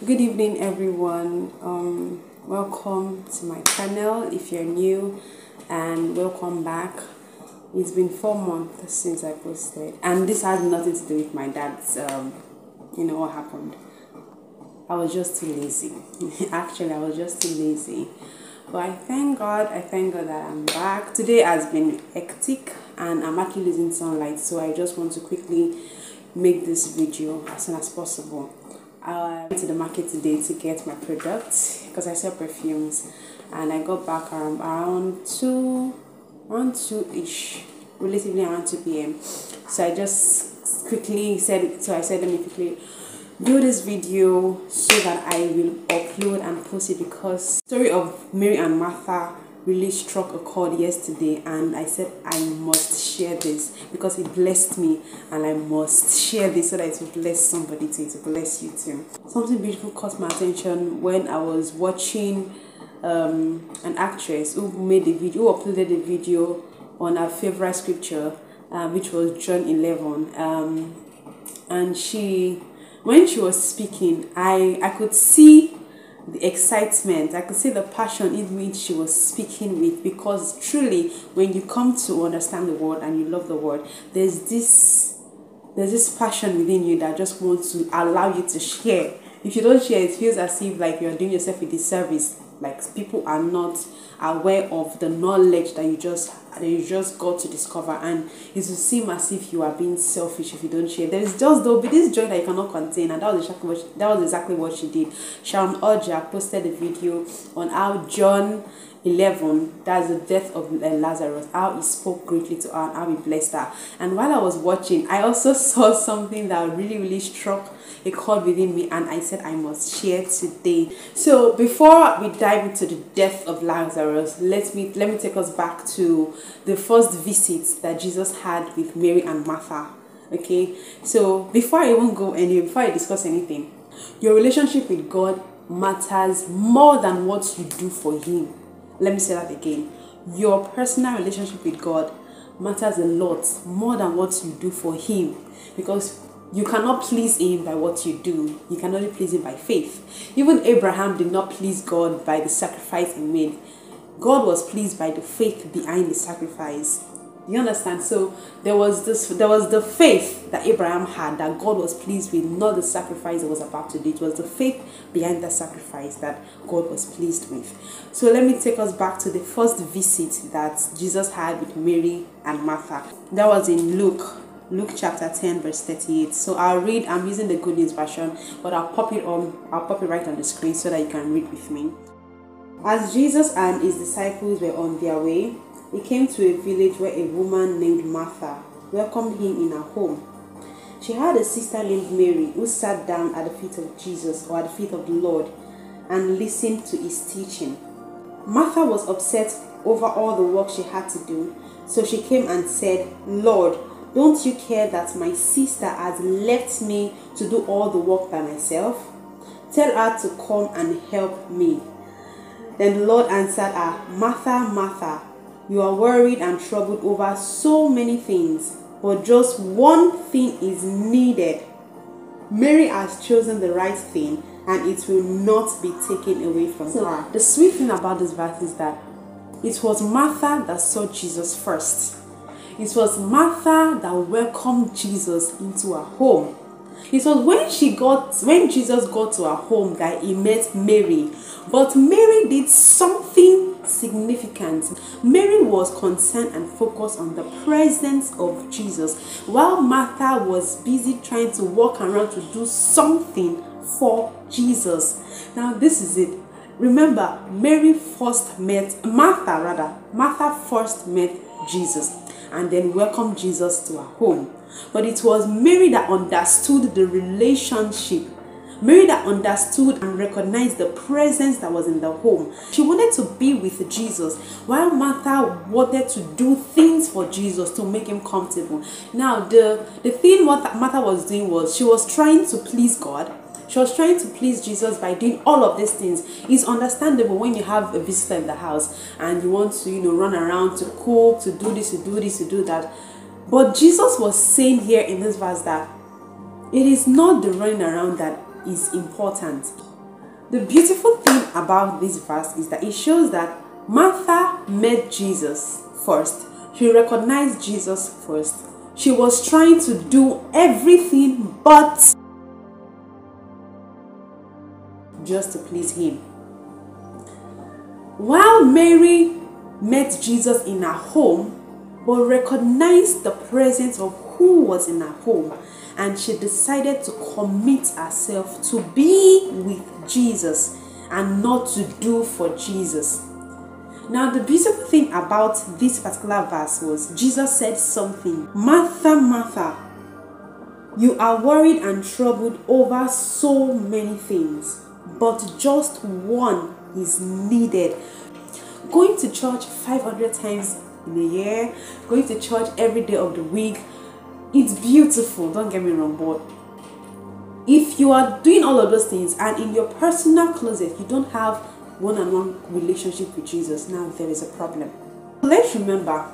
Good evening, everyone. Welcome to my channel if you're new, and welcome back. It's been 4 months since I posted, and this has nothing to do with my dad's. What happened. I was just too lazy. Actually, I was just too lazy. But I thank God that I'm back. Today has been hectic, and I'm actually losing sunlight, so I just want to quickly make this video as soon as possible. I went to the market today to get my products because I sell perfumes, and I got back around 2-ish, relatively around 2 p.m. So I just quickly said, let me quickly do this video so that I will upload and post it, because the story of Mary and Martha really struck a chord yesterday, and I said I must share this because it blessed me, and I must share this so that it will bless somebody too, it will bless you too. Something beautiful caught my attention when I was watching an actress who uploaded a video on her favorite scripture, which was John 11, and when she was speaking, I could see the excitement, I could see the passion in which she was speaking with, because truly when you come to understand the word and you love the word, there's this passion within you that just wants to allow you to share. If you don't share, it feels as if like you're doing yourself a disservice, like people are not aware of the knowledge that you just got to discover, and it will seem as if you are being selfish if you don't share. There'll be this joy that you cannot contain, and that was exactly what she did. Sharon Oja posted a video on how John 11, that's the death of Lazarus, how he spoke greatly to her and how he blessed her. And while I was watching, I also saw something that really struck a chord within me, and I said I must share today. So before we dive into the death of Lazarus, let me take us back to the first visit that Jesus had with Mary and Martha. Okay, so before I discuss anything, your relationship with God matters more than what you do for him. Let me say that again. Your personal relationship with God matters a lot more than what you do for him, because you cannot please him by what you do. You can only please him by faith. Even Abraham did not please God by the sacrifice he made. God was pleased by the faith behind the sacrifice. You understand? So there was the faith that Abraham had that God was pleased with, not the sacrifice he was about to do. It was the faith behind the sacrifice that God was pleased with. So let me take us back to the first visit that Jesus had with Mary and Martha. That was in Luke chapter 10 verse 38. So I'm using the Good News version, but I'll pop it right on the screen so that you can read with me. As Jesus and his disciples were on their way, he came to a village where a woman named Martha welcomed him in her home. She had a sister named Mary who sat down at the feet of Jesus, or at the feet of the Lord, and listened to his teaching. Martha was upset over all the work she had to do, so she came and said, "Lord, don't you care that my sister has left me to do all the work by myself? Tell her to come and help me." Then the Lord answered her, "Martha, Martha, you are worried and troubled over so many things, but just one thing is needed. Mary has chosen the right thing, and it will not be taken away from her." The sweet thing about this verse is that it was Martha that saw Jesus first. It was Martha that welcomed Jesus into her home. It was when Jesus got to her home that he met Mary. But Mary did something significant. Mary was concerned and focused on the presence of Jesus, while Martha was busy trying to walk around to do something for Jesus. Now this is it. Remember, Martha first met Jesus and then welcomed Jesus to her home. But it was Mary that understood the relationship. Mary that understood and recognized the presence that was in the home. She wanted to be with Jesus, while Martha wanted to do things for Jesus to make him comfortable. Now, the thing what Martha was doing was she was trying to please God. She was trying to please Jesus by doing all of these things. It's understandable when you have a visitor in the house and you want to, run around to cook, to do this, to do this, to do that. But Jesus was saying here in this verse that it is not the running around that is important. The beautiful thing about this verse is that it shows that Martha met Jesus first. She recognized Jesus first. She was trying to do everything but just to please him. While Mary met Jesus in her home, but recognized the presence of who was in her home, and she decided to commit herself to be with Jesus and not to do for Jesus. Now, the beautiful thing about this particular verse was Jesus said something. Martha, Martha, you are worried and troubled over so many things, but just one is needed. Going to church 500 times in a year, going to church every day of the week, it's beautiful, don't get me wrong, but if you are doing all of those things and in your personal closet you don't have one-on-one relationship with Jesus, now there is a problem. Let's remember,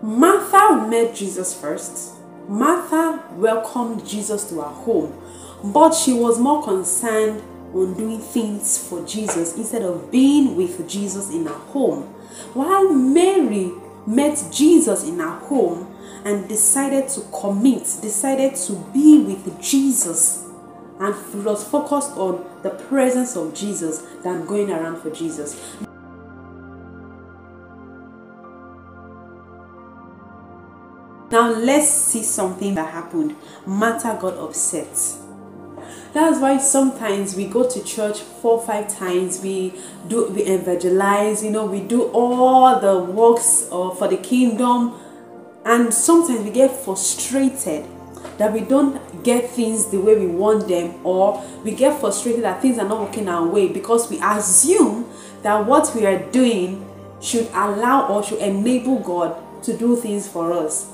Martha met Jesus first. Martha welcomed Jesus to her home, but she was more concerned on doing things for Jesus instead of being with Jesus in her home. While Mary met Jesus in her home and decided to commit, decided to be with Jesus, and was focused on the presence of Jesus than going around for Jesus. Now let's see something that happened. Martha got upset. That's why sometimes we go to church 4 or 5 times, we evangelize, we do all the works for the kingdom, and sometimes we get frustrated that we don't get things the way we want them, or we get frustrated that things are not working our way because we assume that what we are doing should allow or should enable God to do things for us.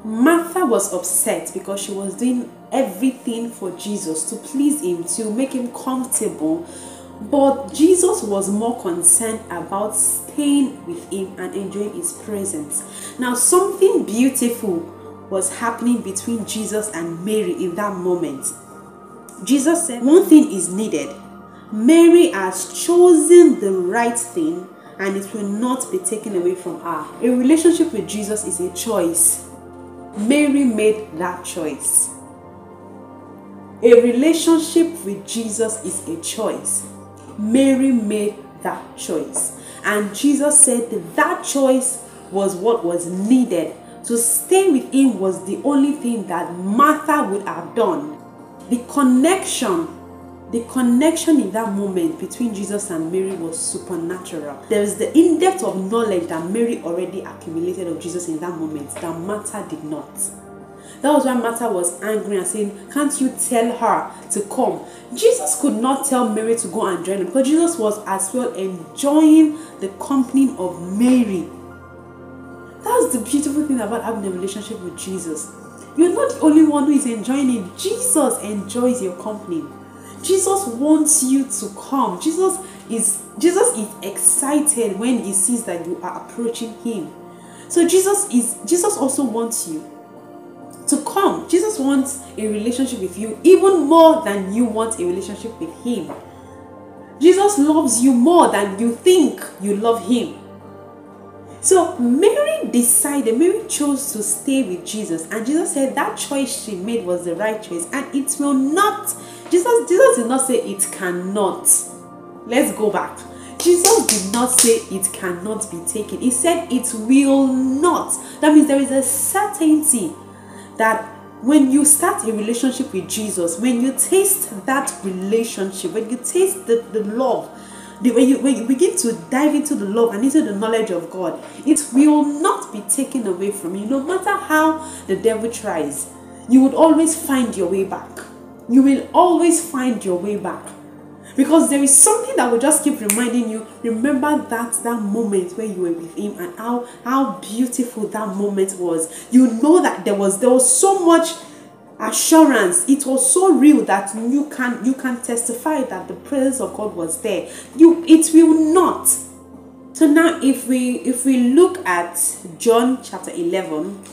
Martha was upset because she was doing everything for Jesus to please him, to make him comfortable, but Jesus was more concerned about staying with him and enjoying his presence. Now, something beautiful was happening between Jesus and Mary in that moment. Jesus said, one thing is needed. Mary has chosen the right thing and it will not be taken away from her. A relationship with Jesus is a choice. Mary made that choice. A relationship with Jesus is a choice. Mary made that choice. And Jesus said that choice was what was needed. To stay with him was the only thing that Martha would have done. The connection in that moment between Jesus and Mary was supernatural. There is the in-depth of knowledge that Mary already accumulated of Jesus in that moment that Martha did not. That was why Martha was angry and saying, can't you tell her to come? Jesus could not tell Mary to go and join him because Jesus was as well enjoying the company of Mary. That's the beautiful thing about having a relationship with Jesus. You're not the only one who is enjoying it. Jesus enjoys your company. Jesus wants you to come. Jesus is excited when he sees that you are approaching him. So Jesus also wants you to come. Jesus wants a relationship with you even more than you want a relationship with him. Jesus loves you more than you think you love him. So Mary chose to stay with Jesus, and Jesus said that choice she made was the right choice, and it will not. Jesus did not say it cannot. Let's go back. Jesus did not say it cannot be taken. He said it will not. That means there is a certainty that when you start a relationship with Jesus, when you taste that relationship, when you taste the love, when you begin to dive into the love and into the knowledge of God, it will not be taken away from you. No matter how the devil tries, you would always find your way back. You will always find your way back. Because there is something that will just keep reminding you, remember that moment where you were with him and how beautiful that moment was. You know that there was so much assurance. It was so real that you can testify that the presence of God was there. It will not. So now if we look at John chapter 11,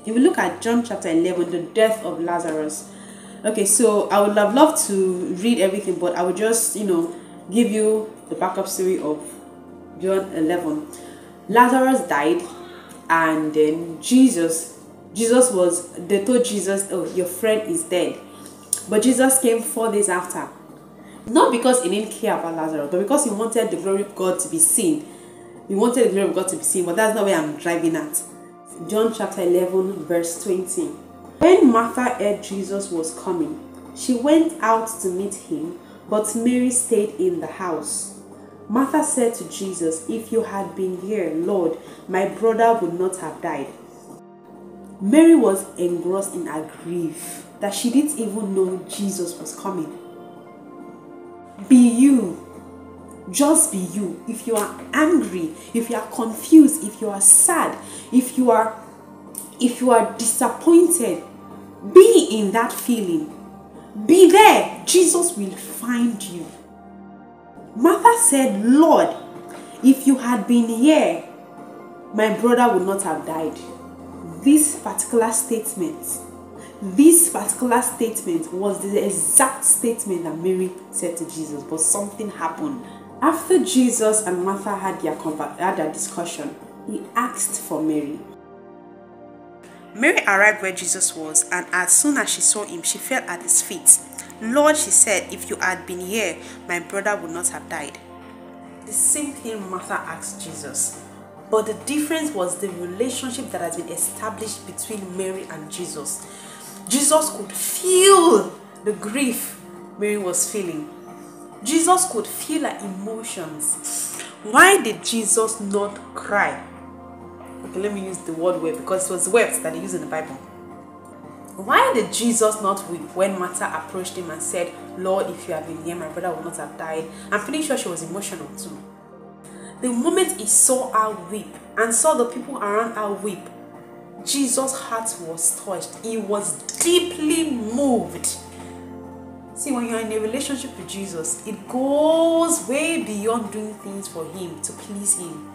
the death of Lazarus, Okay, so I would have loved to read everything, but I would just, give you the backup story of John 11. Lazarus died, and then they told Jesus, oh, your friend is dead. But Jesus came 4 days after. Not because he didn't care about Lazarus, but because he wanted the glory of God to be seen. He wanted the glory of God to be seen, but that's not where I'm driving at. John chapter 11, verse 20. When Martha heard Jesus was coming, she went out to meet him, but Mary stayed in the house. Martha said to Jesus, if you had been here, Lord, my brother would not have died. Mary was engrossed in her grief that she didn't even know Jesus was coming. Be you. Just be you. If you are angry, if you are confused, if you are sad, if you are disappointed, be in that feeling. Be there. Jesus will find you. Martha said, Lord, if you had been here, my brother would not have died. This particular statement was the exact statement that Mary said to Jesus, but something happened. After Jesus and Martha had their discussion, he asked for Mary. Mary arrived where Jesus was, and as soon as she saw him, she fell at his feet. Lord, she said, if you had been here, my brother would not have died. The same thing Martha asked Jesus. But the difference was the relationship that has been established between Mary and Jesus. Jesus could feel the grief Mary was feeling. Jesus could feel her emotions. Why did Jesus not cry? Okay, let me use the word wept, because it was wept that they use in the Bible. Why did Jesus not weep when Martha approached him and said, Lord, if you had been here, my brother would not have died? I'm pretty sure she was emotional too. The moment he saw her weep and saw the people around her weep, Jesus' heart was touched. He was deeply moved. See, when you're in a relationship with Jesus, it goes way beyond doing things for him to please him.